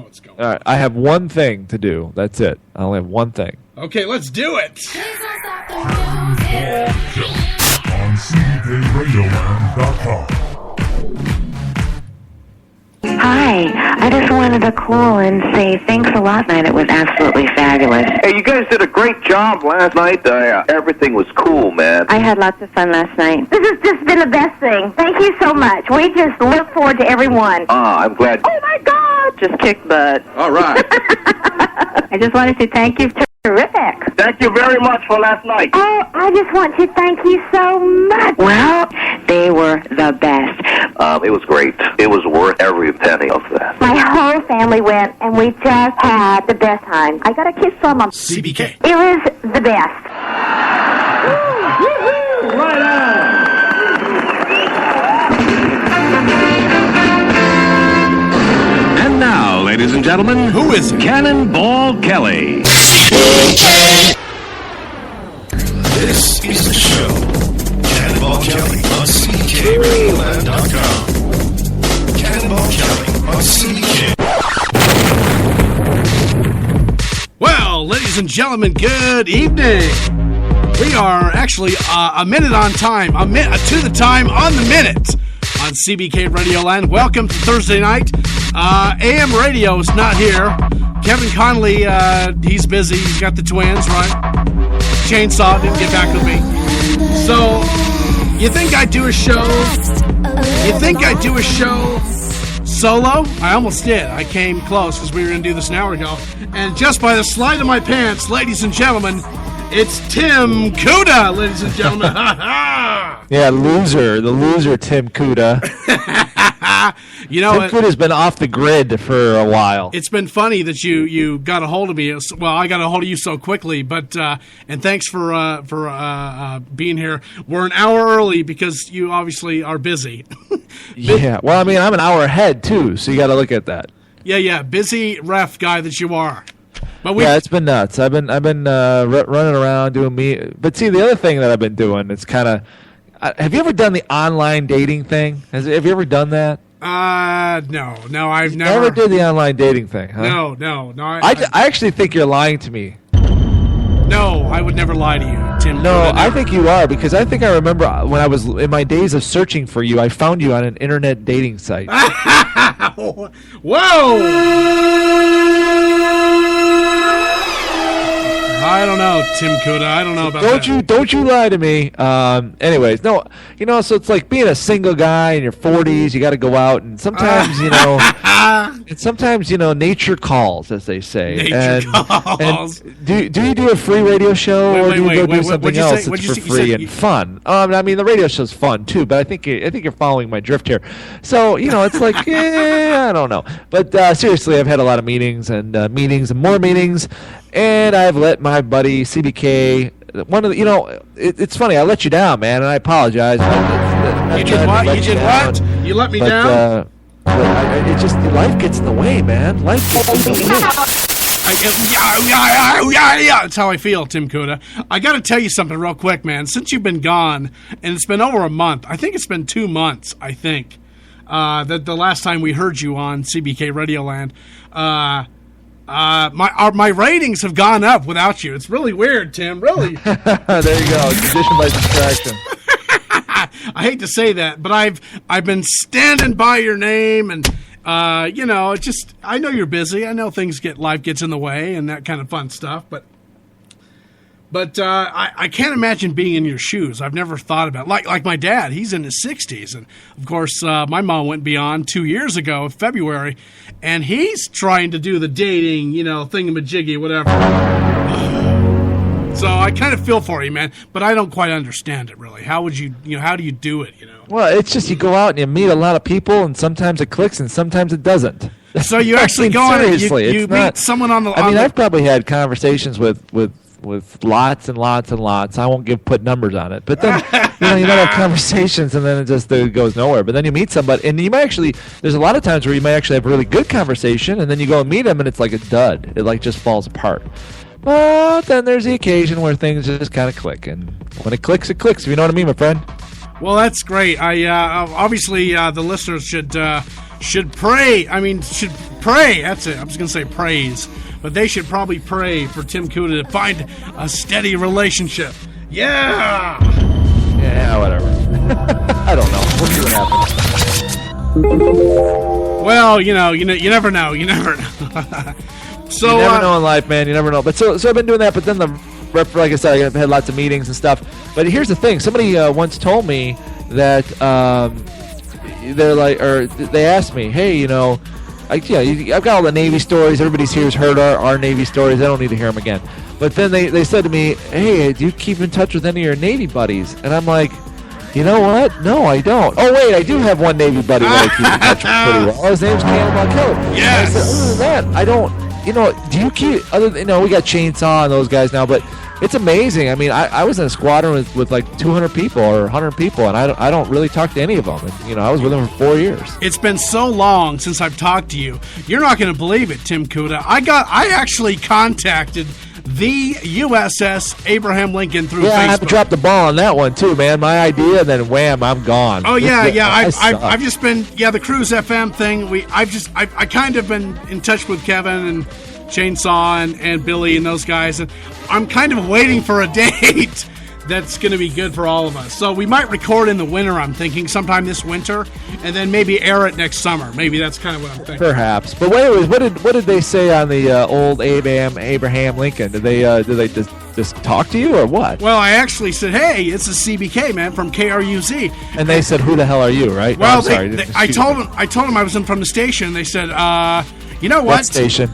what's going All on. right, I have one thing to do. That's it. I only have one thing. Okay, let's do it. On CBKRadioland.com. Hi, I just wanted to call and say thanks a lot, man. It was absolutely fabulous. Hey, you guys did a great job last night. Everything was cool, man. I had lots of fun last night. This has just been the best thing. Thank you so much. We just look forward to everyone. I'm glad. Oh, my God! Just kicked butt. All right. I just wanted to say thank you. Terrific. Thank you very much for last night. Oh, I just want to thank you so much. Well, they were the best. It was great. It was worth every penny of that. My whole family went, and we just had the best time. I got a kiss from them. CBK. It was the best. Right on. And now, ladies and gentlemen, Who is it? Cannonball Kelly. This is the show. Cannonball Kelly on CBKRadioland.com. Cannonball Kelly on CBK. Well, ladies and gentlemen, good evening. We are actually a minute on time, to the time on the minute on CBK Radio Land. Welcome to Thursday night. AM Radio is not here. Kevin Connolly, he's busy. He's got the twins, right? Chainsaw didn't get back with me. So, you think I'd do a show? Solo? I almost did. I came close because we were going to do this an hour ago. And just by the slide of my pants, ladies and gentlemen, it's Tim Kuda, ladies and gentlemen. Yeah, the loser, Tim Kuda. You know, Tim Kuda's been off the grid for a while. it's been funny that you got a hold of me. Well, I got a hold of you so quickly, but and thanks for being here. We're an hour early because you obviously are busy. Yeah, well, I mean, I'm an hour ahead, too, so you got to look at that. Yeah, busy ref guy that you are. But Yeah, it's been nuts. I've been running around doing me. But see, the other thing that I've been doing, it's kind of. Have you ever done the online dating thing? Have you ever done that? No, I've Never did the online dating thing, huh? No. I actually think you're lying to me. No, I would never lie to you, Tim. No, I think you are, because I think I remember when I was in my days of searching for you, I found you on an internet dating site. Whoa! I don't know, Tim Kuda. I don't know about that. Don't you lie to me. Anyways, no, so it's like being a single guy in your 40s. You got to go out, and sometimes nature calls, as they say. Nature calls. And do you do a free radio show, or do you go do something else that's for free and fun? I mean, the radio show's fun too, but I think you're following my drift here. So it's like, I don't know. But seriously, I've had a lot of meetings and more meetings. And I've let my buddy CBK, it's funny. I let you down, man, and I apologize. You did what? You let me down? It just life gets in the way, man. Life gets in the way. Yeah. That's how I feel, Tim Kuda. I got to tell you something real quick, man. Since you've been gone, and it's been over a month. I think it's been 2 months. I think that the last time we heard you on CBK Radio Land. My ratings have gone up without you. It's really weird, Tim. Really. There you go. Condition by distraction. I hate to say that, but I've been standing by your name, and I know you're busy. I know life gets in the way and that kind of fun stuff, but I can't imagine being in your shoes. I've never thought about it. Like my dad. He's in his 60s, and of course my mom went beyond 2 years ago, February, and he's trying to do the dating, thingamajiggy, whatever. So I kind of feel for you, man, but I don't quite understand it really. How would you, how do you do it? Well, it's just you go out and you meet a lot of people, and sometimes it clicks, and sometimes it doesn't. So you actually go out and you meet someone on the. I've probably had conversations with lots and lots and lots. I won't put numbers on it, but then you might have conversations, and then it goes nowhere. But then you meet somebody, and you might actually. There's a lot of times where you might actually have a really good conversation, and then you go and meet them, and it's like a dud. It just falls apart. But then there's the occasion where things just kind of click, and when it clicks, it clicks. If you know what I mean, my friend. Well, that's great. I obviously the listeners should should pray. Should pray. That's it. I was going to say praise. But they should probably pray for Tim Kuda to find a steady relationship. Yeah! Yeah, whatever. I don't know. We'll see what happens. Well, you never know. You never know. So, you never know in life, man. You never know. But so I've been doing that. But then like I said, I've had lots of meetings and stuff. But here's the thing. Somebody once told me that they're like, or they asked me, hey, I've got all the Navy stories. Everybody's here's heard our Navy stories. I don't need to hear them again. But then they said to me, hey, do you keep in touch with any of your Navy buddies? And I'm like, you know what? No, I don't. Oh, wait, I do have one Navy buddy that I keep in touch with pretty well. His name's Cannonball Kelly. Yes. I said, other than that, I don't, do you keep, other than, we got Chainsaw and those guys now, but it's amazing. I mean, I was in a squadron with like 200 people or 100 people, and I don't really talk to any of them. And, I was with them for 4 years. It's been so long since I've talked to you. You're not going to believe it, Tim Kuda. I actually contacted the USS Abraham Lincoln through Facebook. Yeah, I have to drop the ball on that one too, man. My idea, and then wham, I'm gone. Oh yeah. I've just been the Cruise FM thing. I kind of been in touch with Kevin and Chainsaw and Billy and those guys, and I'm kind of waiting for a date that's going to be good for all of us. So we might record in the winter, I'm thinking, sometime this winter, and then maybe air it next summer. Maybe that's kind of what I'm thinking. Perhaps. But anyways, what did they say on the old Abraham Lincoln? Did they just talk to you or what? Well, I actually said, hey, it's a CBK, man, from KRUZ. And they said, who the hell are you, right? Well, I told them I was from the station. They said, you know what? What station?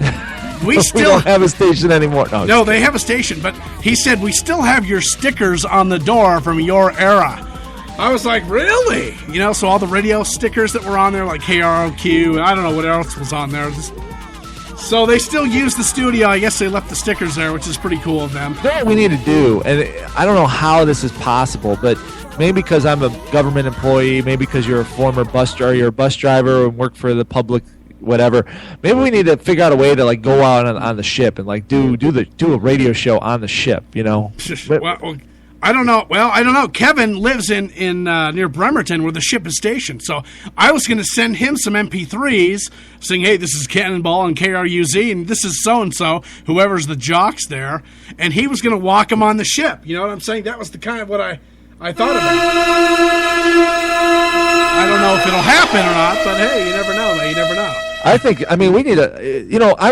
We don't have a station anymore. No, they have a station, but he said, we still have your stickers on the door from your era. I was like, really? So all the radio stickers that were on there, like KROQ, and I don't know what else was on there. So they still use the studio. I guess they left the stickers there, which is pretty cool of them. You know what we need to do, and I don't know how this is possible, but maybe because I'm a government employee, maybe because you're a former bus driver and work for the public, whatever. Maybe we need to figure out a way to like go out on the ship and like do a radio show on the ship. Well, I don't know. Well, I don't know. Kevin lives in near Bremerton where the ship is stationed. So I was going to send him some MP3s saying, hey, this is Cannonball and KRUZ, and this is so-and-so, whoever's the jocks there. And he was going to walk him on the ship. You know what I'm saying? That was the kind of what I thought about. I don't know if it'll happen or not, but hey, you never know. You never know. We need a, I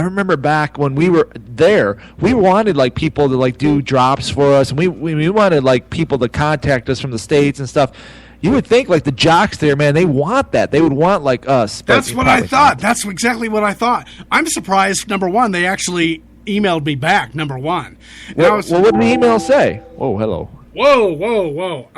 remember back when we were there, we wanted like people to like do drops for us, and we wanted like people to contact us from the States and stuff. You would think like the jocks there, man, they want that. They would want like us. That's what I thought. That's exactly what I thought. I'm surprised, number one, they actually emailed me back, number one. Well, what did the email say? Oh, hello. Whoa.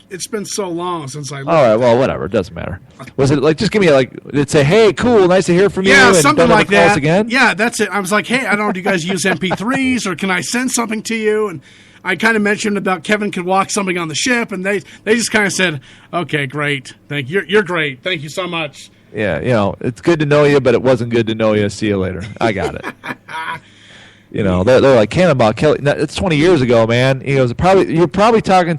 It's been so long since I looked. All right, well, whatever. It doesn't matter. Was it like, just give me it'd say, hey, cool, nice to hear from you. Yeah, and something like that. Again? Yeah, that's it. I was like, hey, I don't know, do you guys use MP3s or can I send something to you? And I kind of mentioned about Kevin could walk something on the ship, and they just kind of said, okay, great. Thank you. You're great. Thank you so much. Yeah, it's good to know you, but it wasn't good to know you. See you later. I got it. They're like, Cannonball Kelly. It's 20 years ago, man. You're probably talking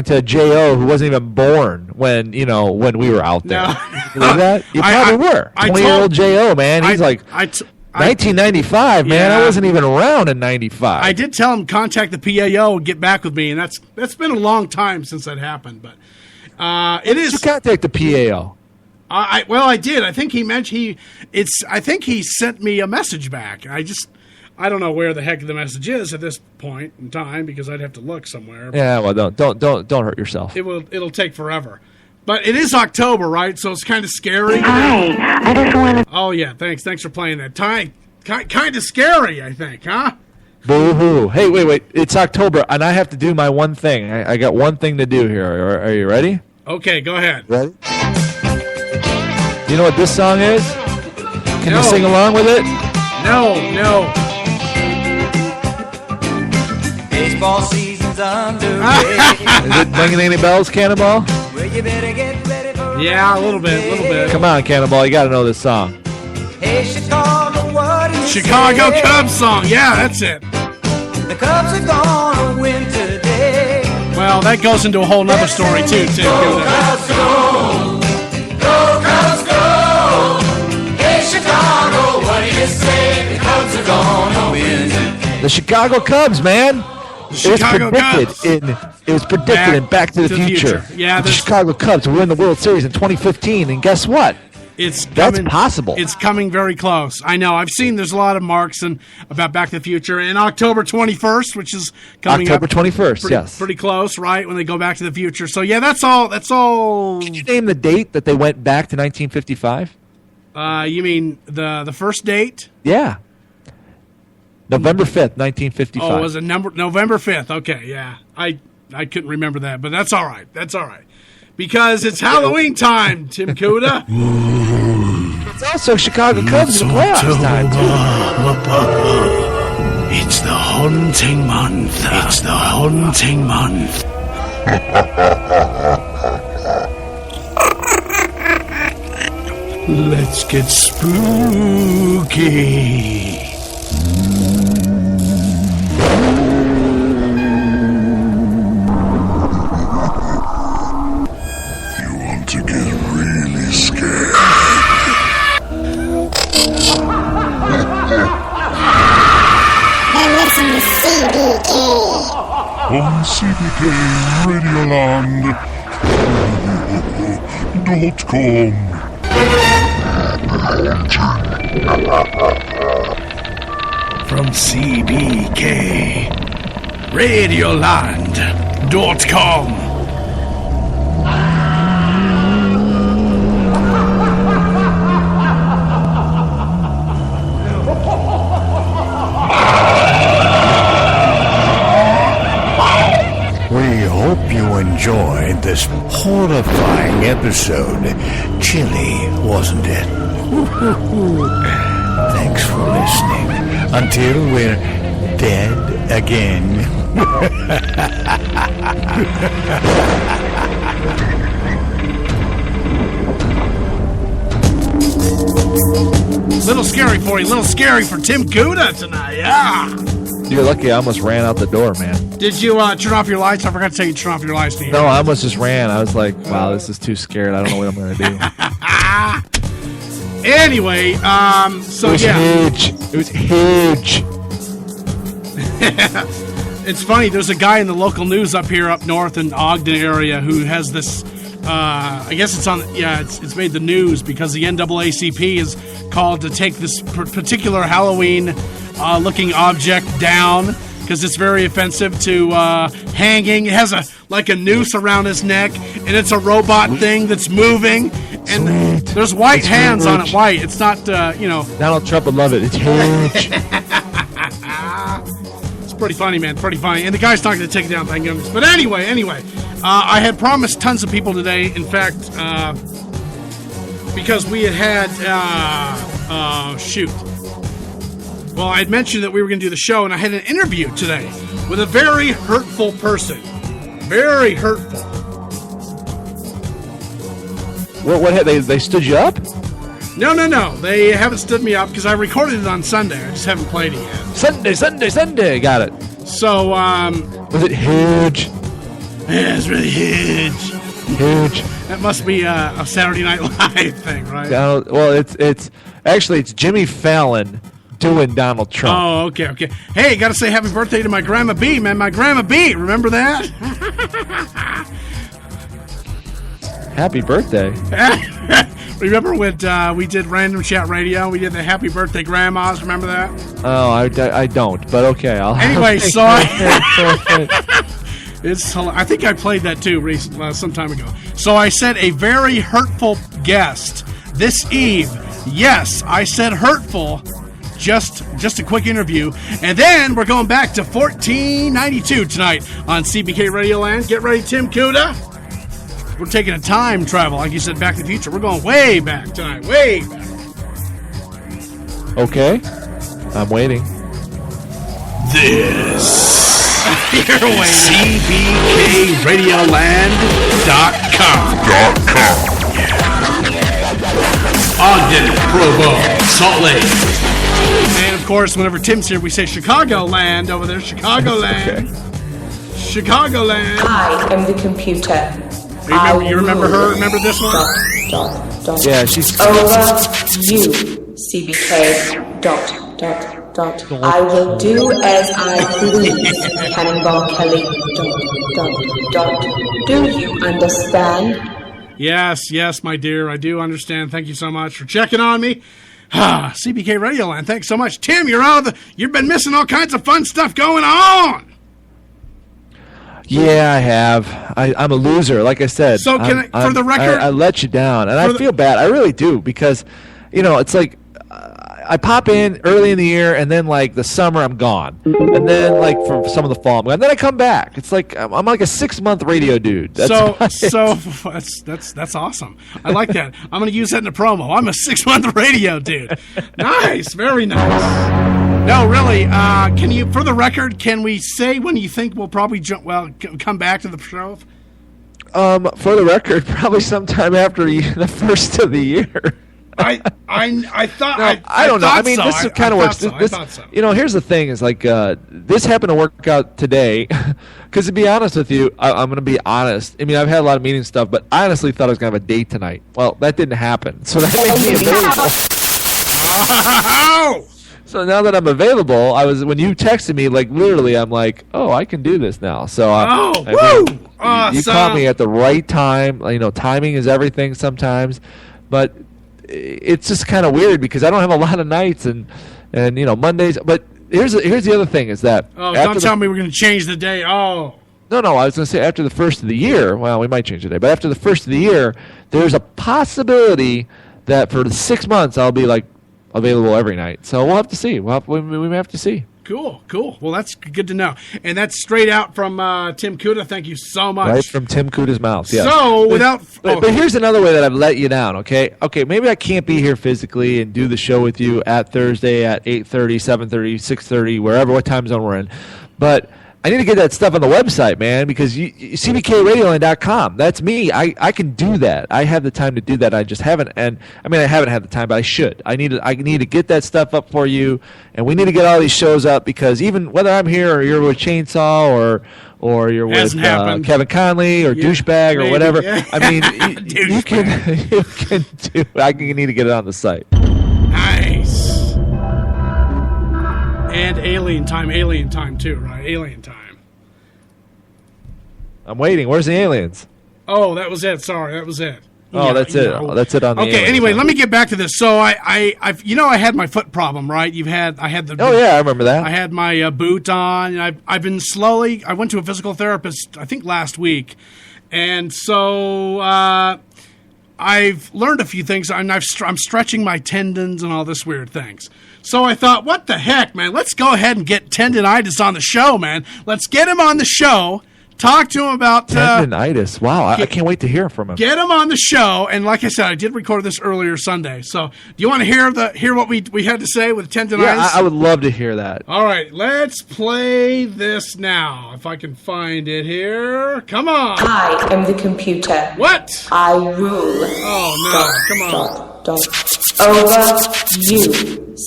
to J.O. who wasn't even born when we were out there. No. That? You probably were. 20-year-old J.O., man. He's 1995, man. I wasn't even around in 95. I did tell him contact the PAO and get back with me, and that's been a long time since that happened. But it is. You contact the PAO. I did. I think I think he sent me a message back. I don't know where the heck the message is at this point in time because I'd have to look somewhere. Yeah, well, don't hurt yourself. It'll take forever. But it is October, right? So it's kind of scary. Hi, I just wanted. Oh yeah, thanks for playing that. Kind of scary, I think, huh? Boo-hoo. Hey, wait. It's October, and I have to do my one thing. I got one thing to do here. Are you ready? Okay, go ahead. Ready? You know what this song is? Can you sing along with it? No. Baseball season's underway. Is it ringing any bells, Cannonball? Well, you better get ready for yeah, a little bit. Come on, Cannonball, you got to know this song. Hey, Chicago, what is Chicago Cubs song. Yeah, that's it. The Cubs are gonna win today. Well, Well, that goes into a whole nother story, too, Tim. Go, Cubs, go! Go, Cubs, go! Hey, Chicago, what do you say? The Cubs are gonna win. The Chicago Cubs, man. It was predicted in Back to the Future. Yeah, the Chicago Cubs will win the World Series in 2015, and guess what? That's possible. It's coming very close. I know. I've seen there's a lot of marks about Back to the Future. And October 21st, which is coming October 21st, yes. Pretty close, right, when they go Back to the Future. So, yeah, that's all. Can you name the date that they went back to 1955? You mean the first date? Yeah. November 5th, 1955. Oh, was it November 5th? Okay, yeah. I couldn't remember that, but that's all right. That's all right. Because it's Halloween time, Tim Kuda. It's also Chicago Cubs in the playoffs time, too. It's the haunting month. It's the haunting month. Let's get spooky. To get really scared. And listen to CBK. On CBK Radioland.com. From CBK Radioland.com. We hope you enjoyed this horrifying episode. Chilly, wasn't it? Thanks for listening. Until we're dead again. Little scary for you. Little scary for Tim Kuda tonight. Yeah. You're lucky I almost ran out the door, man. Did you turn off your lights? I forgot to tell you to turn off your lights. No, I almost just ran. I was like, wow, this is too scared. I don't know what I'm going to do. Anyway, so it was huge. It was huge. It's funny. There's a guy in the local news up north in Ogden area who has this. I guess it's on. Yeah, it's made the news because the NAACP is called to take this particular Halloween looking object down because it's very offensive to hanging. It has a noose around his neck, and it's a robot thing that's moving. And there's white hands on it. White. It's not. Donald Trump would love it. It's huge. It's pretty funny, man. Pretty funny. And the guy's not going to take it down, thank goodness. But anyway. I had promised tons of people today. In fact, because we had Well, I had mentioned that we were going to do the show, and I had an interview today with a very hurtful person. Very hurtful. What they stood you up? No. They haven't stood me up because I recorded it on Sunday. I just haven't played it yet. Sunday. Got it. So, was it huge? Yeah, it's really huge. Huge. That must be a Saturday Night Live thing, right? Well, it's Jimmy Fallon doing Donald Trump. Oh, okay. Hey, got to say happy birthday to my Grandma B, man. My Grandma B, remember that? Happy birthday. Remember when we did Random Chat Radio? We did the Happy Birthday Grandmas. Remember that? Oh, I don't, but okay. Anyway, so I think I played that too some time ago. So I said a very hurtful guest this eve. Yes, I said hurtful. Just a quick interview. And then we're going back to 1492 tonight on CBK Radio Land. Get ready, Tim Kuda. We're taking a time travel, like you said, Back to the Future. We're going way back tonight, way back. Okay. I'm waiting. This you're waiting. CBKRadioland.com. Yeah. Ogden, Provo, Salt Lake. And, of course, whenever Tim's here, we say Chicagoland over there. Chicagoland. Okay. Chicagoland. I am the computer. You remember her? Remember this one? Yeah, she's... Over you, CBK. ... I will do as I please, Cannonball Kelly. ... Do you understand? Yes, my dear, I do understand. Thank you so much for checking on me. CBK Radio Land, thanks so much. Tim, you've been missing all kinds of fun stuff going on. Yeah, I have. I'm a loser, like I said. So for the record, I let you down, and I feel bad. I really do, because, it's like I pop in early in the year, and then like the summer I'm gone, and then like for some of the fall I'm gone, and then I come back. It's like I'm like a 6-month radio dude. That's awesome. I like that. I'm going to use that in a promo. I'm a 6-month radio dude. Nice, very nice. No, really. Can you, for the record, can we say when you think we'll probably come back to the show? For the record, probably sometime after the first of the year. I thought. No, I don't know. I mean, so. this is kind of works. I thought so. Here's the thing: is like this happened to work out today. Because to be honest with you, I'm going to be honest. I mean, I've had a lot of meeting stuff, but I honestly thought I was going to have a date tonight. Well, that didn't happen, so that made me available. So now that I'm available, when you texted me, like literally, I'm like, oh, I can do this now. So you caught me at the right time. Timing is everything sometimes, but it's just kind of weird because I don't have a lot of nights and Mondays. But here's the other thing is that don't tell me we're going to change the day. Oh. No, I was going to say after the first of the year. Well, we might change the day, but after the first of the year, there's a possibility that for the 6 months I'll be like available every night. So we'll have to see. We may have to see. Cool. Well, that's good to know. And that's straight out from Tim Kuda. Thank you so much. Right from Tim Kuda's mouth, yes. So, But here's another way that I've let you down, okay? Okay, maybe I can't be here physically and do the show with you at Thursday at 8:30, 7:30, 6:30, what time zone we're in. But I need to get that stuff on the website, man, because CBKRadioland.com. That's me. I can do that. I have the time to do that. I just haven't. And I mean, I haven't had the time, but I should. I need to get that stuff up for you, and we need to get all these shows up because even whether I'm here or you're with Chainsaw or you're with Kevin Conley or Douchebag or whatever, yeah. I mean, you can do. I need to get it on the site. Nice. And Alien Time too, right? Alien Time. I'm waiting. Where's the aliens? Oh, that was it. Sorry, that was it. Oh, that's it. That's it on the Okay, anyway, let me get back to this. So I had my foot problem, right? I had the. Oh yeah, I remember that. I had my boot on, and I've been slowly. I went to a physical therapist, I think last week, and so I've learned a few things, and I'm stretching my tendons and all this weird things. So I thought, what the heck, man? Let's go ahead and get Tendinitis on the show, man. Let's get him on the show. Talk to him about Tendinitis. Wow, I can't wait to hear from him. Get him on the show, and like I said, I did record this earlier Sunday. So, do you want to hear what we had to say with Tendinitis? Yeah, I would love to hear that. All right, let's play this now. If I can find it here, come on. I am the computer. What? I rule. Oh no! Come on. Over you,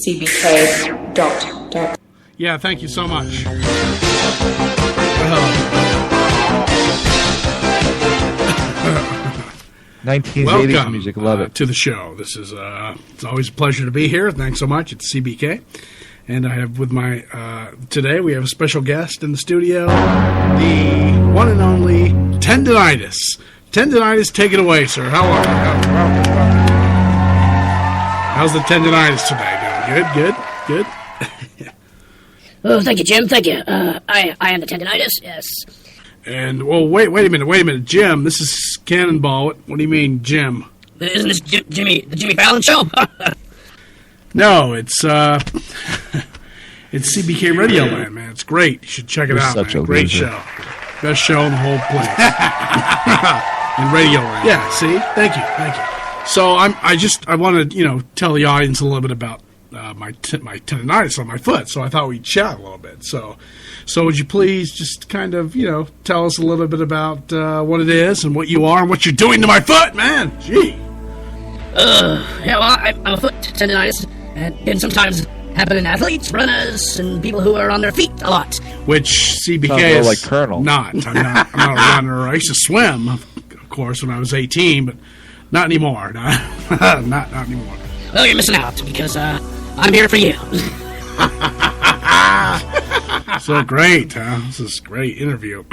CBK. ... Yeah, thank you so much. 1980s music, love it. To the show. This is it's always a pleasure to be here. Thanks so much. It's CBK, and I have with my today we have a special guest in the studio, the one and only Tendinitis. Tendinitis, take it away, sir. How are you? How's the Tendinitis today? Doing good. Oh, thank you, Jim. Thank you. I am the Tendinitis. Yes. And, well, wait a minute, Jim. This is Cannonball. What do you mean, Jim? Isn't this the Jimmy Fallon show? No, it's CBK Radio Land, man. It's great. You should check it out, man. Great show. Best show in the whole place. In Radio Land. Yeah, see? Thank you. So, I want to, tell the audience a little bit about my tendinitis on my foot, so I thought we'd chat a little bit. So would you please just kind of, tell us a little bit about what it is and what you are and what you're doing to my foot, man? Gee. Yeah, well, I'm a foot tendinitis, and sometimes happen in athletes, runners, and people who are on their feet a lot. Which CBK is like Colonel. Not. I'm not a runner. I used to swim, of course, when I was 18, but not anymore. Not anymore. Well, you're missing out because I'm here for you. So great, huh? This is a great interview.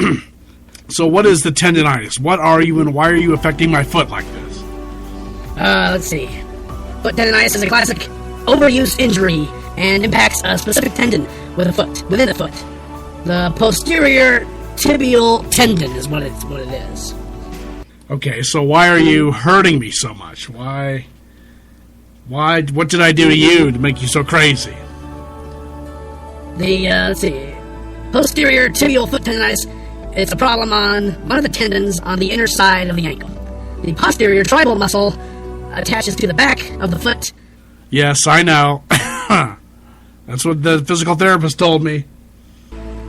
So what is the tendonitis? What are you and why are you affecting my foot like this? Let's see. Foot tendonitis is a classic overuse injury and impacts a specific tendon within the foot. The posterior tibial tendon is what it is. Okay, so why are you hurting me so much? Why, what did I do to you to make you so crazy? Let's see. Posterior tibial foot tendonitis, it's a problem on one of the tendons on the inner side of the ankle. The posterior tribal muscle attaches to the back of the foot. Yes, I know. That's what the physical therapist told me.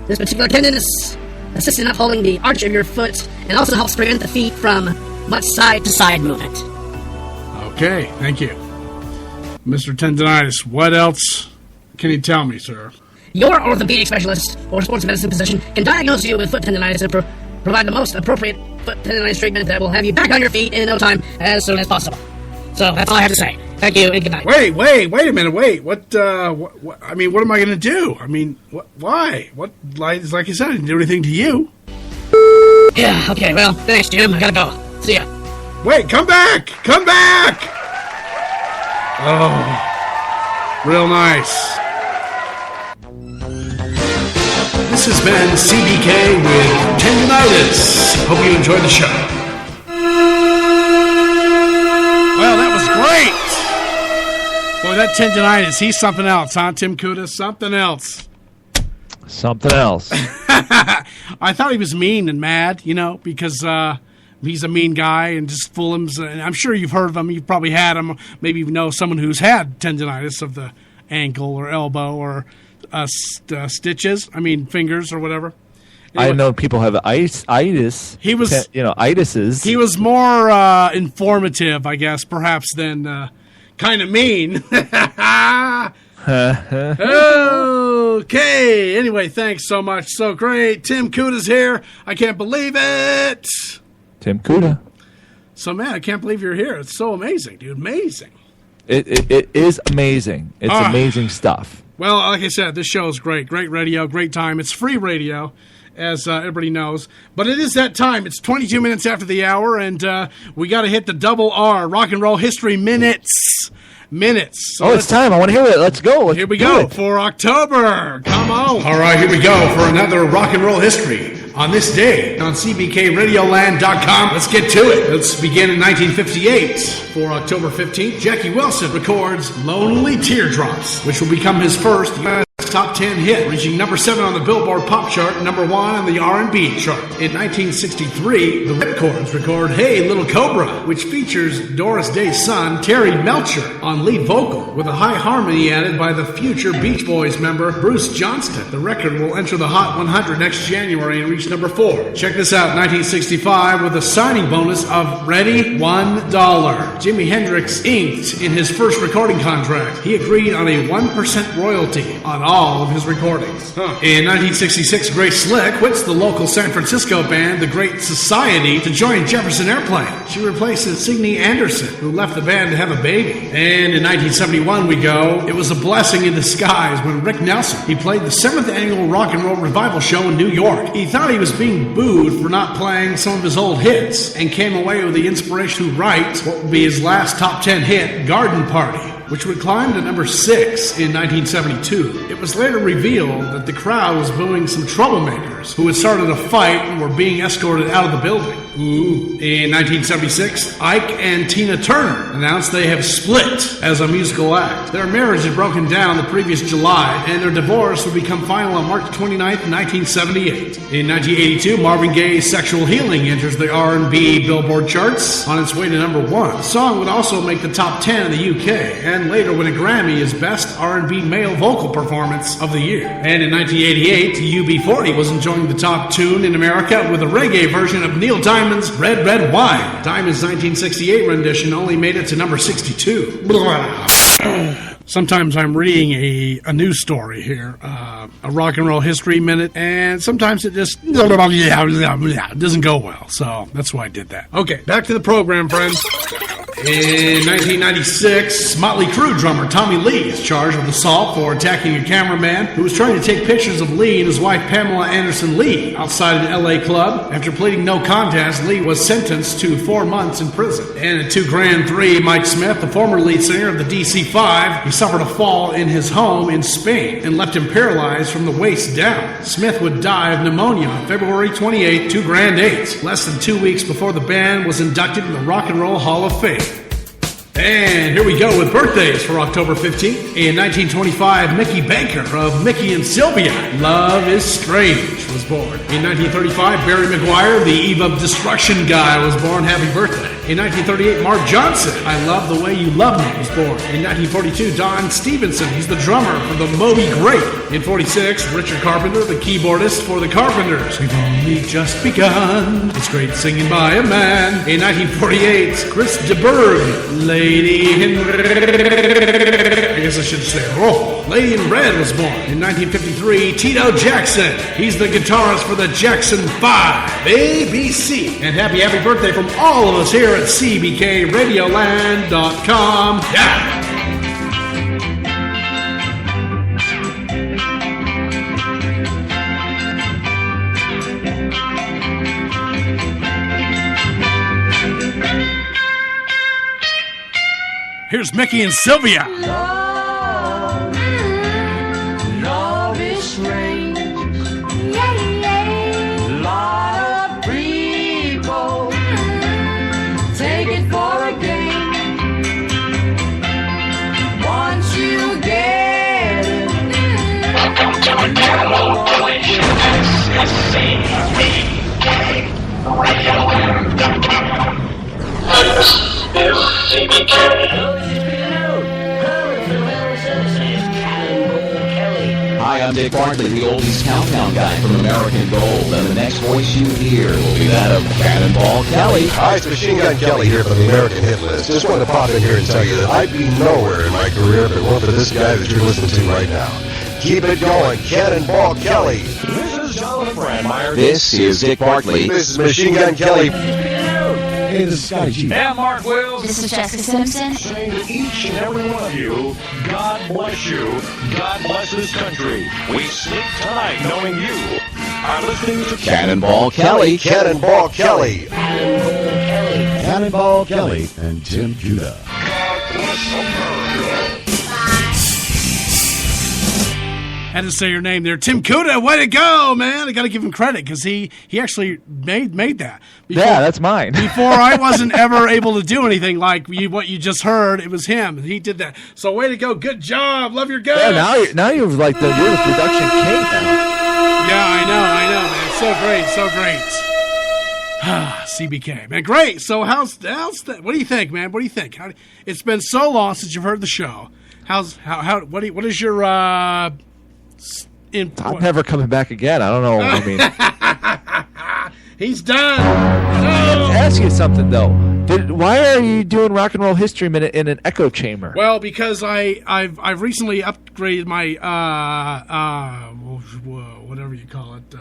This particular tendon assists in upholding the arch of your foot and also helps prevent the feet from much side-to-side movement. Okay, thank you. Mr. Tendonitis, what else can you tell me, sir? Your orthopedic specialist or sports medicine physician can diagnose you with foot tendonitis and provide the most appropriate foot tendonitis treatment that will have you back on your feet in no time as soon as possible. So that's all I have to say. Thank you and good night. Wait a minute, what, I mean, what am I going to do? I mean, why? What, like you said, I didn't do anything to you. Yeah, okay, well, thanks, Jim. I gotta go. See ya. Wait, come back! Oh, real nice. This has been CBK with Tendonitis. Hope you enjoyed the show. Well, that was great. Boy, that tendonitis, he's something else, huh, Tim Kuda? Something else. I thought he was mean and mad, because he's a mean guy and just fool him. And I'm sure you've heard of him. You've probably had him. Maybe you know someone who's had tendonitis of the ankle or elbow or fingers or whatever. Anyway, I know people have itis. He was, itises. He was more informative, I guess, perhaps than kind of mean. Okay. Anyway, thanks so much. So great. Tim Kuda's here. I can't believe it. Tim Kuda. So, man, I can't believe you're here. It's so amazing, dude. Amazing. It is amazing. It's amazing stuff. Well, like I said, this show is great. Great radio, great time. It's free radio, as everybody knows. But it is that time. It's 22 minutes after the hour, and we got to hit the double R, Rock and Roll History Minutes. So it's time. I want to hear it. Let's go. Here we go for October. Come on. All right, here we go for another Rock and Roll History. On this day, on CBKRadioland.com, let's get to it. Let's begin in 1958. For October 15th, Jackie Wilson records Lonely Teardrops, which will become his first U.S. top 10 hit, reaching number 7 on the Billboard Pop Chart, number 1 on the R&B chart. In 1963, the Ripcords record Hey Little Cobra, which features Doris Day's son, Terry Melcher, on lead vocal, with a high harmony added by the future Beach Boys member, Bruce Johnston. The record will enter the Hot 100 next January and reach number 4. Check this out, 1965, with a signing bonus of Ready $1. Jimi Hendrix inked in his first recording contract. He agreed on a 1% royalty on all of his recordings. In 1966, Grace Slick quits the local San Francisco band, The Great Society, to join Jefferson Airplane. She replaces Signe Anderson, who left the band to have a baby. And in 1971, we go, it was a blessing in disguise when Rick Nelson, he played the 7th annual Rock and Roll Revival show in New York. He thought he was being booed for not playing some of his old hits, and came away with the inspiration to write what would be his last top 10 hit, Garden Party, which would climb to number 6 in 1972. It was later revealed that the crowd was booing some troublemakers who had started a fight and were being escorted out of the building. In 1976, Ike and Tina Turner announced they have split as a musical act. Their marriage had broken down the previous July, and their divorce would become final on March 29th, 1978. In 1982, Marvin Gaye's Sexual Healing enters the R&B Billboard charts on its way to number 1. The song would also make the top 10 in the UK, and later win a Grammy as Best R&B Male Vocal Performance of the Year. And in 1988, UB40 was enjoying the top tune in America with a reggae version of Neil Diamond's Red, Red Wine. Diamond's 1968 rendition only made it to number 62. Sometimes I'm reading a news story here, a rock and roll history minute, and sometimes it just doesn't go well. So that's why I did that. Okay, back to the program, friends. In 1996, Motley Crue drummer Tommy Lee is charged with assault for attacking a cameraman who was trying to take pictures of Lee and his wife Pamela Anderson Lee outside an LA club. After pleading no contest, Lee was sentenced to 4 months in prison. And at 2 Grand 3, Mike Smith, the former lead singer of the DC-5, he suffered a fall in his home in Spain and left him paralyzed from the waist down. Smith would die of pneumonia on February 28, 2 Grand 8, less than 2 weeks before the band was inducted in the Rock and Roll Hall of Fame. And here we go with birthdays for October 15th. In 1925, Mickey Baker of Mickey and Sylvia, Love is Strange, was born. In 1935, Barry McGuire, the Eve of Destruction guy, was born. Happy birthday. In 1938, Mark Johnson, I Love the Way You Love Me, was born. In 1942, Don Stevenson, he's the drummer for the Moby Grape. In 46, Richard Carpenter, the keyboardist for the Carpenters. We've only just begun. It's great singing by a man. In 1948, Chris DeBerg, Lady in Red. I guess I should say roll. Lady in Red was born. In 1953, Tito Jackson. He's the guitarist for the Jackson 5, ABC. And happy birthday from all of us here at CBKRadioland.com. Yeah! Here's Mickey and Sylvia. Love is strange. Lot of people take it for a game. Once you get it, welcome to another edition of CBK Radio.com. This is CBK. Hi, I'm Dick Bartley, the oldies countdown guy from American Gold, and the next voice you hear will be that of Cannonball Kelly. Hi, it's Machine Gun Kelly here from the American Hit List. Just wanted to pop in here and tell you that I'd be nowhere in my career if it weren't for this guy that you're listening to right now. Keep it going, Cannonball Kelly. This is Jonathan Brandmeier. This is Dick Bartley. This is Machine Gun Kelly. Hey, this is Scotty G. And Mark Wills. This is Jessica Simpson. Saying to each and every one of you, God bless you. God bless this country. We sleep tonight knowing you are listening to Cannonball Kelly. Cannonball Kelly. Cannonball Kelly and Tim Judah. God bless America. Had to say your name there. Tim Cuda, way to go, man. I got to give him credit because he actually made that. Before, yeah, that's mine. Before I wasn't ever able to do anything like what you just heard. It was him. He did that. So way to go. Good job. Love your guts. Yeah, now you're like you're the production king now. Yeah, I know, man. So great. CBK, man. Great. So how's that? What do you think, man? What do you think? It's been so long since you've heard the show. What is your I'm never coming back again. I don't know. I mean, he's done. Let's ask you something though. Why are you doing Rock and Roll History Minute in an echo chamber? Well, because I've recently upgraded my whatever you call it.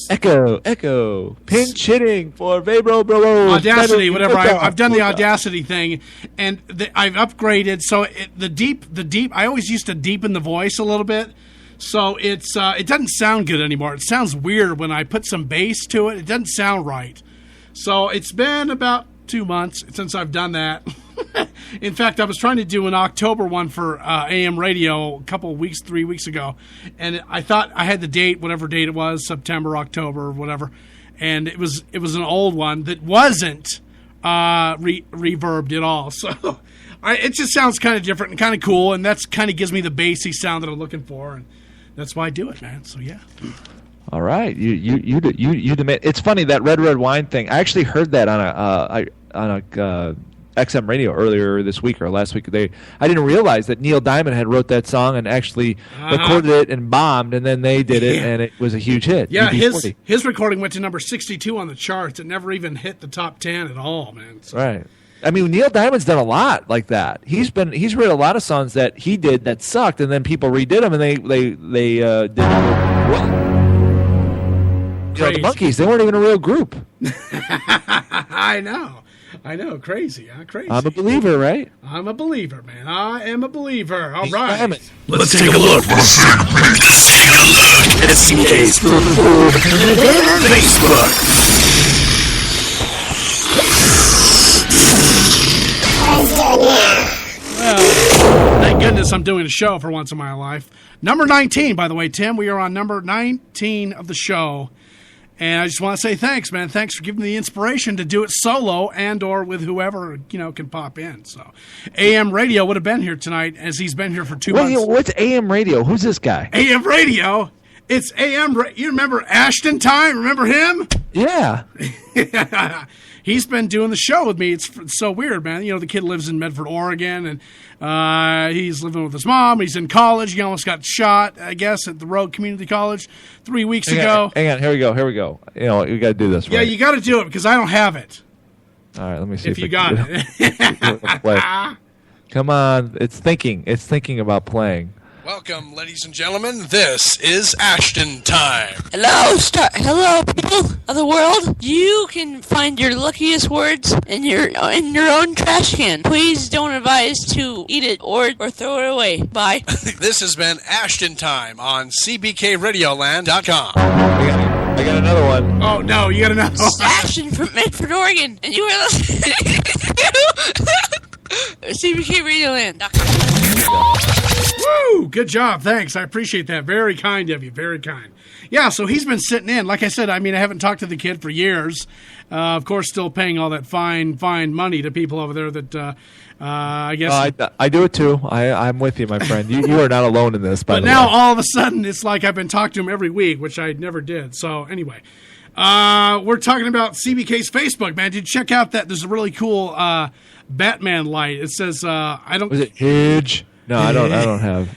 Echo, pinch hitting for Vibro Bro. Audacity, whatever. I've done the Audacity thing, and I've upgraded. So the deep. I always used to deepen the voice a little bit, so it doesn't sound good anymore. It sounds weird when I put some bass to it. It doesn't sound right. So it's been about 2 months since I've done that. In fact, I was trying to do an October one for AM radio a couple of weeks, 3 weeks ago, and I thought I had the date, whatever date it was, September, October, whatever, and it was an old one that wasn't reverbed at all. So it just sounds kind of different and kind of cool, and that's kind of gives me the bassy sound that I'm looking for, and that's why I do it, man. So yeah. All right, you demand. It's funny that red wine thing. I actually heard that on a XM radio earlier this week or last week. I didn't realize that Neil Diamond had wrote that song and actually recorded it and bombed, and then they did it, and it was a huge hit. Yeah, his recording went to number 62 on the charts. It never even hit the top 10 at all, man. So, right. I mean, Neil Diamond's done a lot like that. He's written a lot of songs that he did that sucked, and then people redid them, and they did what? The Monkees, they weren't even a real group. I know. Crazy, huh? Crazy. I'm a believer, right? I'm a believer, man. I am a believer. All right. Damn it. Let's take a look. Let's take a look at CBK's Facebook. Well, thank goodness I'm doing a show for once in my life. Number 19, by the way, Tim. We are on number 19 of the show. And I just want to say thanks, man. Thanks for giving me the inspiration to do it solo and or with whoever, can pop in. So AM Radio would have been here tonight as he's been here for 2 months. What's AM Radio? Who's this guy? AM Radio? It's AM. You remember Ashton Time? Remember him? Yeah. He's been doing the show with me. It's so weird, man. The kid lives in Medford, Oregon, and he's living with his mom. He's in college. He almost got shot, I guess, at the Rogue Community College 3 weeks ago. Hang on. Here we go. We got to do this, right? Yeah, you got to do it because I don't have it. All right, let me see if you got it. Come on. It's thinking about playing. Welcome, ladies and gentlemen. This is Ashton Time. Hello, people of the world. You can find your luckiest words in your own trash can. Please don't advise to eat it or throw it away. Bye. This has been Ashton Time on CBKRadioland.com. I got another one. Oh, no, you got another one. It's Ashton from Medford, Oregon, and you are listening to CBKRadioland.com. Woo! Good job. Thanks. I appreciate that. Very kind of you. Very kind. Yeah, so he's been sitting in. Like I said, I haven't talked to the kid for years. Of course, still paying all that fine money to people over there that, I guess. I do it too. I'm with you, my friend. You are not alone in this, by the way. But now, all of a sudden, it's like I've been talking to him every week, which I never did. So, anyway. We're talking about CBK's Facebook, man. Did you check out that? There's a really cool Batman light. It says, Was it huge? No, I don't have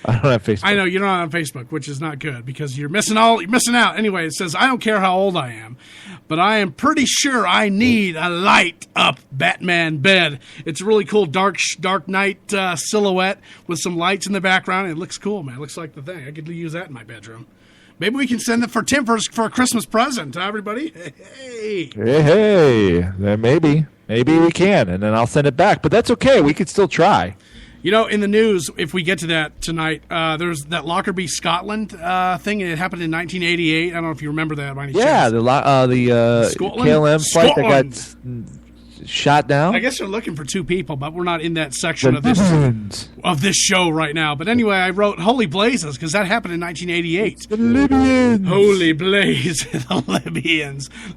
Facebook. I know you're not on Facebook, which is not good because you're missing out. Anyway, it says, I don't care how old I am, but I am pretty sure I need a light up Batman bed. It's a really cool dark night silhouette with some lights in the background. It looks cool, man. It looks like the thing. I could use that in my bedroom. Maybe we can send it for Tim for a Christmas present, everybody. Hey. Maybe we can, and then I'll send it back. But that's okay. We could still try. In the news, if we get to that tonight, there's that Lockerbie, Scotland thing, and it happened in 1988. I don't know if you remember that by any chance. Yeah, the KLM flight that got shot down. I guess they're looking for 2 people, but we're not in that section of this show right now. But anyway, I wrote Holy Blazes because that happened in 1988. The Libyans. Holy Blaze. The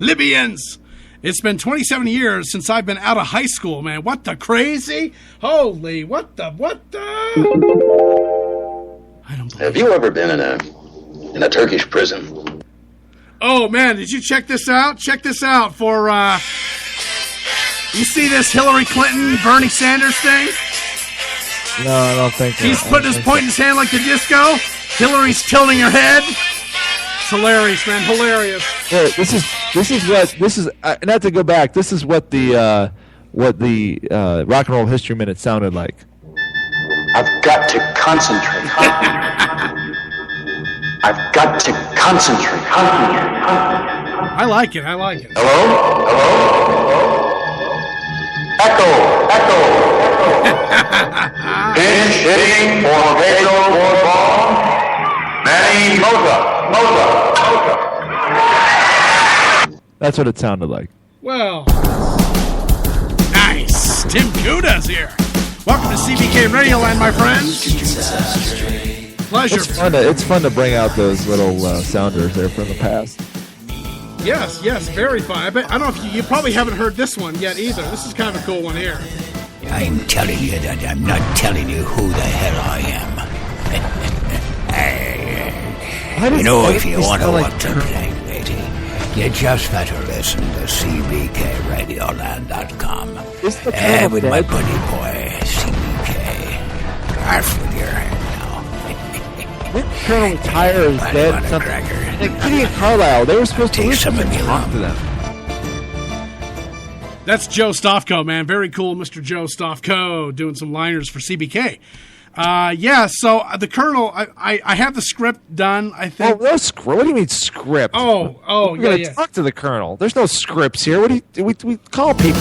Libyans. It's been 27 years since I've been out of high school, man. What the crazy? Holy, what the? I don't believe Have you ever been in a Turkish prison? Oh, man, did you check this out? Check this out for, you see this Hillary Clinton, Bernie Sanders thing? No, I don't think so. He's putting his point in his hand like the disco. Hillary's tilting her head. It's hilarious, man. Hilarious. Hey, this is not to go back. This is what the Rock and Roll History Minute sounded like. I've got to concentrate. I've got to concentrate. I like it. Hello? Echo. Pinch hitting for Pedro Borbon. Manny Moza. That's what it sounded like. Well, nice. Tim Kuda's here. Welcome to CBK Radioland, my friends. Pleasure. It's fun to bring out those little sounders there from the past. Yes, very fun. I don't know if you probably haven't heard this one yet either. This is kind of a cool one here. I'm telling you that I'm not telling you who the hell I am. If you want to watch the thing, matey, you just better listen to CBKRadioland.com. With my buddy boy, CBK. Off with your hand now. Didn't Colonel Tyre is dead? Like Kitty and Carlisle, they were supposed to listen and talk to them. That's Joe Stofko, man. Very cool, Mr. Joe Stofko, doing some liners for CBK. So the Colonel, I have the script done, I think. Oh, no script? What do you mean script? We're going to talk to the Colonel. There's no scripts here. What do we call people?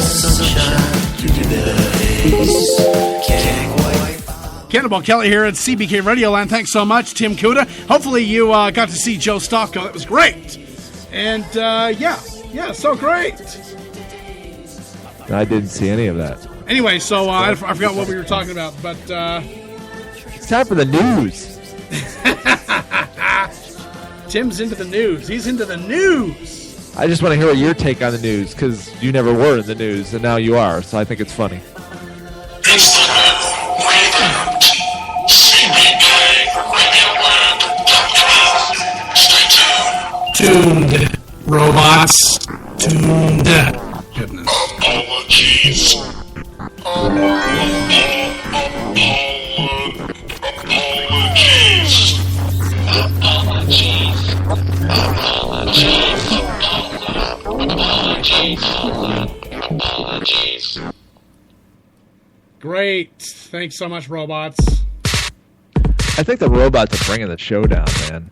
Cannonball Kelly here at CBK Radio Land. Thanks so much, Tim Kuda. Hopefully you got to see Joe Stofko. That was great. And, so great. I didn't see any of that. Anyway, so I forgot what we were talking about, but... It's time for the news. Tim's into the news. He's into the news. I just want to hear what your take on the news, because you never were in the news, and now you are, so I think it's funny. Tuned. Robots. Tuned. Goodness. Apologies. Apologies. Great. Thanks so much, robots. I think the robots are bringing the show down, man.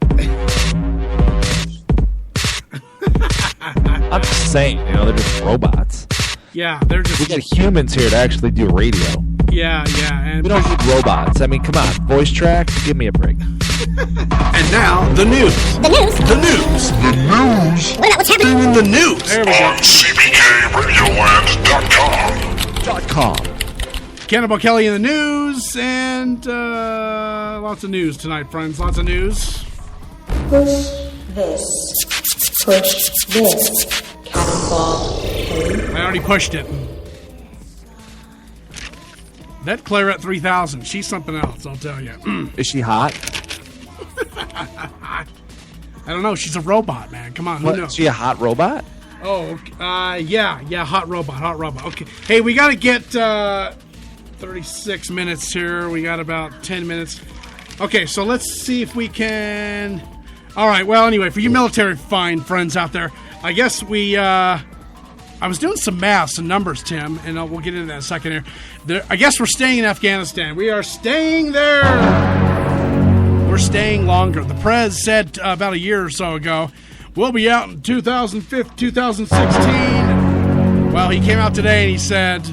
I'm just saying, they're just robots. Yeah, they're just... We got humans here to actually do radio. Yeah, and... We don't need robots. I mean, come on. Voice track? Give me a break. And now, the news. The news? The news. The news. What about what's happening in the news? There we go. On CBKRadioland.com. Cannibal Kelly in the news, and lots of news tonight, friends. Lots of news. Push this. Push this. Cannonball Kelly. I already pushed it. That Claret 3000, she's something else, I'll tell you. Is she hot? I don't know. She's a robot, man. Come on, who knows? Is she a hot robot? Oh, yeah, hot robot. Okay. Hey, we got to get 36 minutes here. We got about 10 minutes. Okay, so let's see if we can... All right, well, anyway, for you military fine friends out there, I guess I was doing some math, some numbers, Tim, and we'll get into that in a second here. I guess we're staying in Afghanistan. We are staying there. We're staying longer. The Prez said about a year or so ago, we'll be out in 2016. Well, he came out today and he said,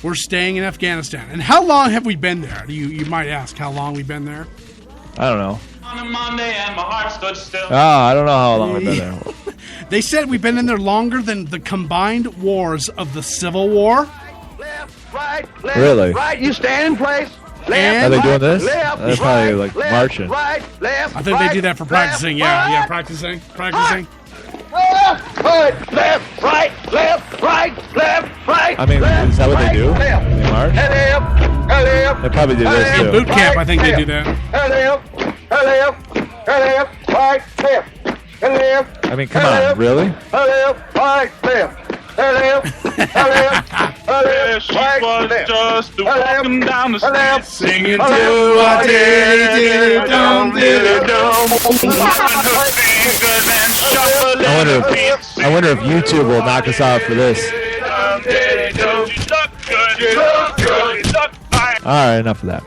we're staying in Afghanistan. And how long have we been there? You might ask how long we've been there. I don't know. On a Monday and my heart stood still. I don't know how long we've been there. They said we've been in there longer than the combined wars of the Civil War. Left, right, left, really? right. You stand in place. Are they doing this? Left, They're probably like marching. Right, left, I think they do that for practicing. Yeah, practicing. Right, left, right. I mean, is that what they do? They march? They probably do this too. In boot camp, I think they do that. Right, left. I mean, come on, really? Right, left. She was just walking down the street singing to a diddy-dum. I wonder if YouTube will knock us out for this. All right, enough of that.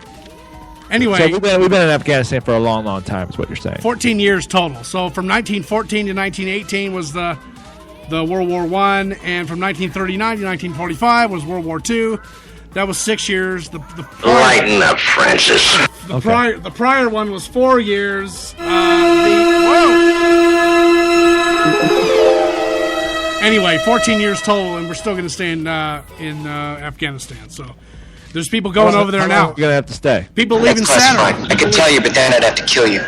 Anyway, so we've been in Afghanistan for a long, long time, is what you're saying. 14 years total. So from 1914 to 1918 was the World War I, and from 1939 to 1945 was World War II. That was 6 years. Lighten up, Francis. The prior one was 4 years. Anyway, 14 years total, and we're still going to stay in Afghanistan. So there's people going over there now. You're going to have to stay. People leaving Saturday. I could tell you, but then I'd have to kill you.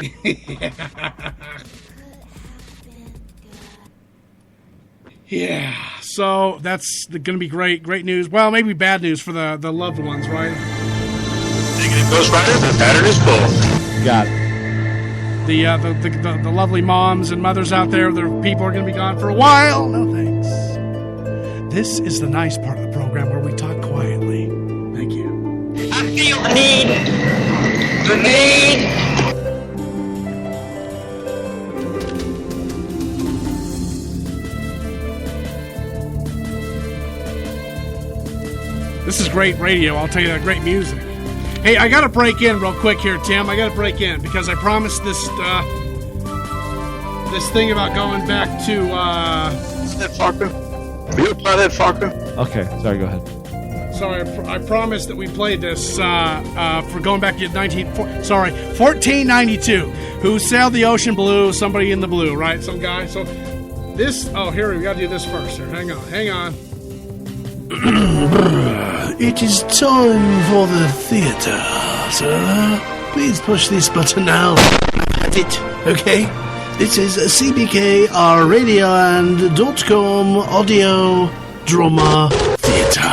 Yeah, so that's going to be great news. Well, maybe bad news for the loved ones, right? Negative Ghost Rider, the pattern is full. Got it. The lovely moms and mothers out there, their people are going to be gone for a while. No thanks. This is the nice part of the program where we talk quietly. Thank you. I feel the need. The need. This is great radio, I'll tell you that. Great music. Hey, I got to break in real quick here, Tim. I got to break in because I promised this thing about going back to... That fucker? You play that fucker? Okay, sorry, go ahead. Sorry, I promised that we played this for going back to 1492. Who sailed the ocean blue? Somebody in the blue, right? Some guy. So this... Oh, here, we got to do this first. Here, hang on. It is time for the theater, sir. Please push this button now. That's it, okay? This is CBK, our radio and .com audio drama theater.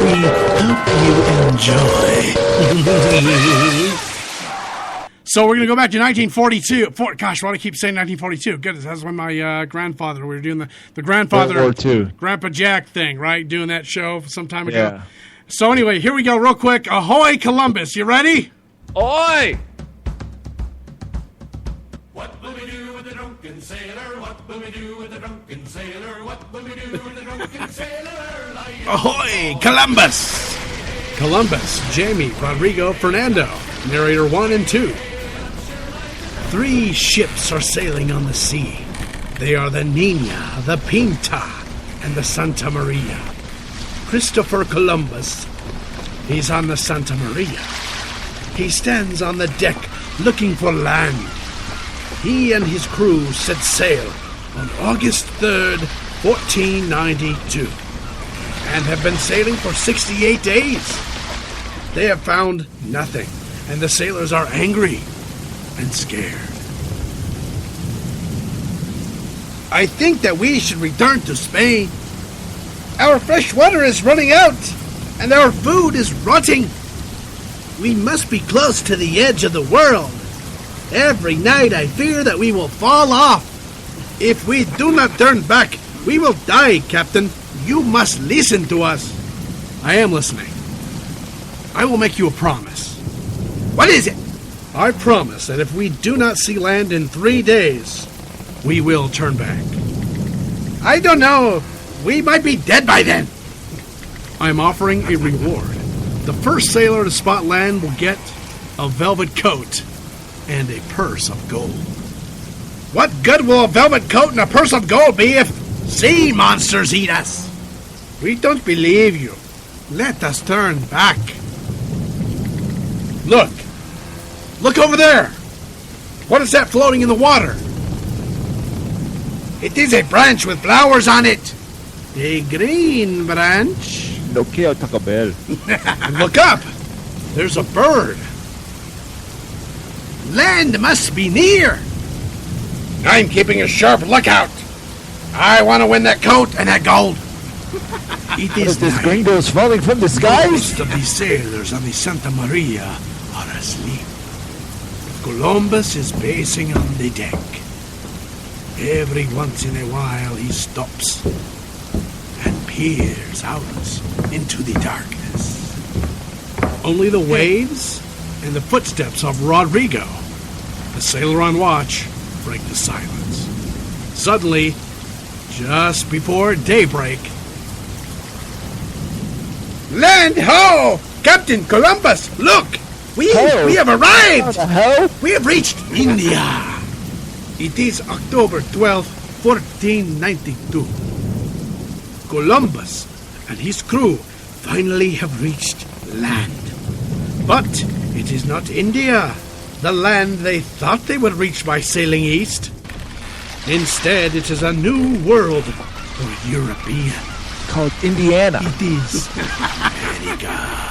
We hope you enjoy. So we're going to go back to 1942. Gosh, why do I keep saying 1942? Goodness, that's when my grandfather, we were doing the grandfather, World War II. Grandpa Jack thing, right? Doing that show some time ago. Yeah. So anyway, here we go real quick. Ahoy, Columbus. You ready? Oi! What will we do with the drunken sailor? What will we do with the drunken sailor? What will we do with the drunken sailor? Ahoy, Columbus. Columbus, Jamie, Rodrigo, Fernando. Narrator 1 and 2. 3 ships are sailing on the sea. They are the Nina, the Pinta, and the Santa Maria. Christopher Columbus, he's on the Santa Maria. He stands on the deck looking for land. He and his crew set sail on August 3rd, 1492, and have been sailing for 68 days. They have found nothing, and the sailors are angry and scared. I think that we should return to Spain. Our fresh water is running out, and our food is rotting. We must be close to the edge of the world. Every night I fear that we will fall off. If we do not turn back, we will die, Captain. You must listen to us. I am listening. I will make you a promise. What is it? I promise that if we do not see land in 3 days, we will turn back. I don't know. We might be dead by then. I'm offering a reward. The first sailor to spot land will get a velvet coat and a purse of gold. What good will a velvet coat and a purse of gold be if sea monsters eat us? We don't believe you. Let us turn back. Look. Look over there. What is that floating in the water? It is a branch with flowers on it. A green branch. No kill Taco Bell. Look up. There's a bird. Land must be near. I'm keeping a sharp lookout. I want to win that coat and that gold. It is this gringo's falling from the skies? Most of the sailors on the Santa Maria are asleep. Columbus is pacing on the deck. Every once in a while he stops and peers out into the darkness. Only the waves and the footsteps of Rodrigo, the sailor on watch, break the silence. Suddenly, just before daybreak, land ho! Captain Columbus, look! We have arrived! We have reached India. It is October 12th, 1492. Columbus and his crew finally have reached land. But it is not India, the land they thought they would reach by sailing east. Instead, it is a new world for European. Called Indiana. It is America.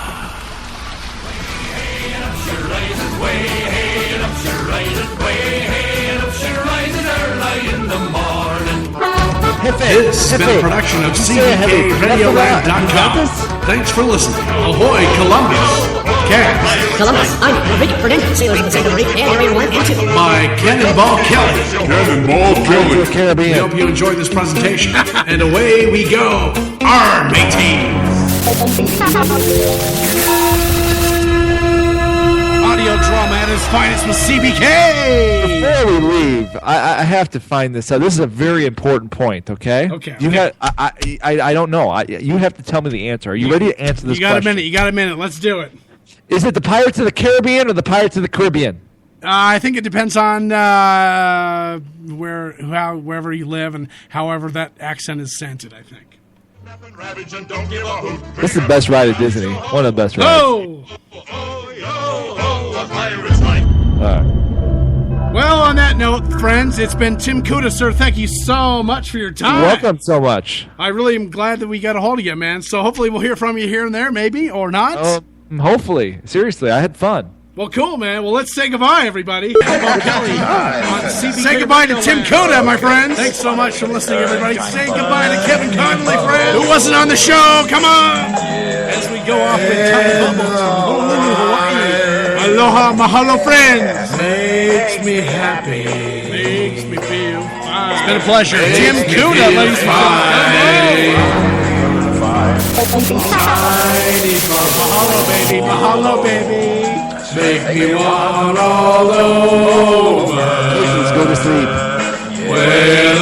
This has been a production of CBKRadioLand.com. Thanks for listening. Ahoy, Columbus. Cast. Columbus, I'm Rodrigo Fernando, sailors of the Santa Maria, and Narrator 1 and 2. By Cannonball Kelly. Cannonball Kelly. We hope you enjoyed this presentation. And away we go. Our mateys. Audio drama at its America's finest with CBK. Before we leave, I have to find this out. This is a very important point, okay? Okay. I don't know. You have to tell me the answer. Are you ready to answer this question? You got a minute. Let's do it. Is it the Pirates of the Caribbean or the Pirates of the Caribbean? I think it depends on wherever you live and however that accent is scented, I think. This is the best ride at Disney. One of the best rides. Oh! All right. Well, on that note, friends, it's been Tim Kuda, sir. Thank you so much for your time. You're welcome so much. I really am glad that we got a hold of you, man. So hopefully we'll hear from you here and there, maybe, or not. Hopefully. Seriously, I had fun. Well, cool, man. Well, let's say goodbye, everybody. Say goodbye to Tim Kuda, my friends. Thanks so much for listening, everybody. Say goodbye to Kevin Connolly, friends. Who wasn't on the show? Come on. As we go off in time bubbles from Honolulu, Hawaii. Aloha, mahalo, friends. Makes me happy. Makes me feel fine. It's been a pleasure. Tim Kuda, ladies and gentlemen. Mahalo, baby. Make me want all over. Please go to sleep. Well,